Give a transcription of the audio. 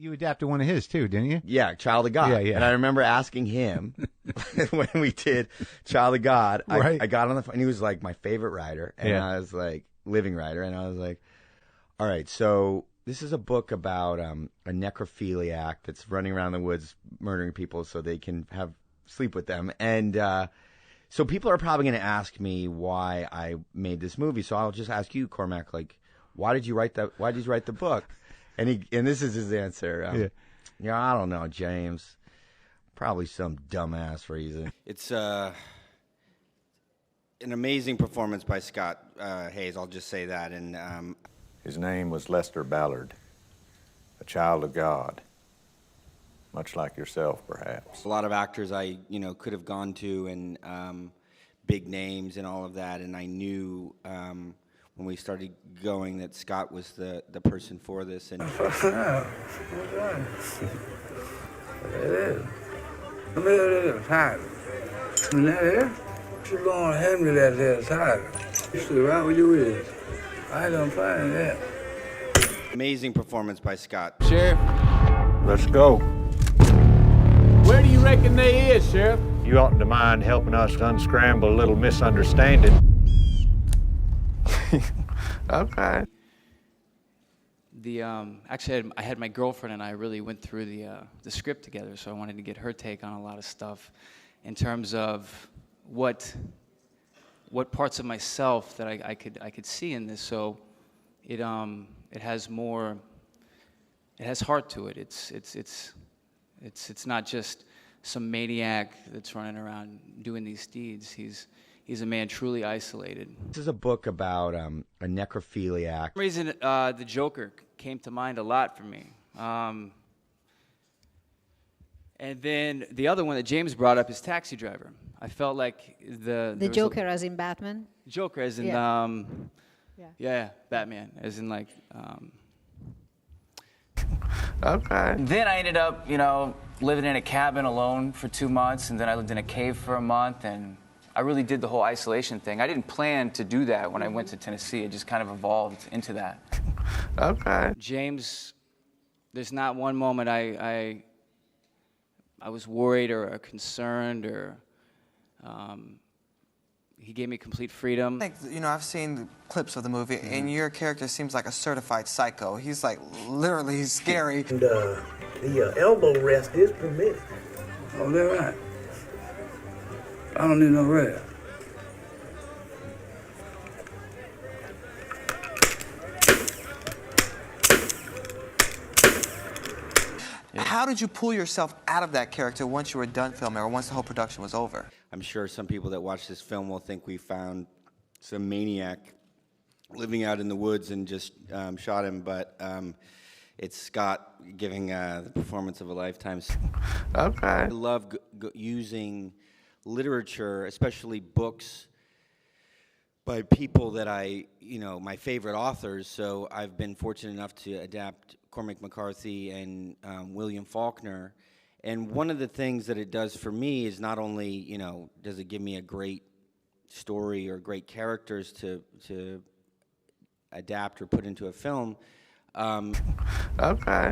You adapted one of his too, didn't you? Yeah, Child of God. Yeah, yeah. And I remember asking him when we did Child of God. Right. I got on the phone, and he was like my favorite writer, and Yeah. I was like living writer, and I was like, all right, so this is a book about a necrophiliac that's running around the woods murdering people so they can sleep with them, and so people are probably going to ask me why I made this movie. So I'll just ask you, Cormac, like, why did you write that? Why did you write the book? And this is his answer. Yeah, I don't know, James. Probably some dumbass reason. It's an amazing performance by Scott Hayes. I'll just say that. And his name was Lester Ballard, a child of God, much like yourself, perhaps. A lot of actors I could have gone to, and big names and all of that. And I knew when we started going that Scott was the person for this. And It is. I mean, it is tired. And that is, she's going to hand me that there tiger. You see right where you is. I don't find that. Amazing performance by Scott. Sheriff, Let's go. where do you reckon they is, Sheriff? You oughtn't to mind helping us unscramble a little misunderstanding. Okay. Actually, I had my girlfriend and I really went through the script together, so I wanted to get her take on a lot of stuff in terms of what parts of myself that I could see in this. So it has more, it has heart to it. It's not just some maniac that's running around doing these deeds. He's a man truly isolated. This is a book about a necrophiliac. For some reason, the Joker came to mind a lot for me. And then the other one that James brought up is Taxi Driver. I felt like The Joker as in Batman? Joker as in, Yeah. Batman, as in like... Okay. Then I ended up, living in a cabin alone for 2 months, and then I lived in a cave for a month, and I really did the whole isolation thing. I didn't plan to do that when I went to Tennessee. It just kind of evolved into that. Okay. James, there's not one moment I was worried or concerned or he gave me complete freedom. I think, I've seen the clips of the movie, and your character seems like a certified psycho. He's like literally scary. And the elbow rest is permitted. Oh, that right. I don't need no rest. How did you pull yourself out of that character once you were done filming or once the whole production was over? I'm sure some people that watch this film will think we found some maniac living out in the woods and just shot him, but it's Scott giving the performance of a lifetime. Okay. I love using literature, especially books by people that my favorite authors. So I've been fortunate enough to adapt Cormac McCarthy and William Faulkner. And one of the things that it does for me is not only, does it give me a great story or great characters to adapt or put into a film. Okay.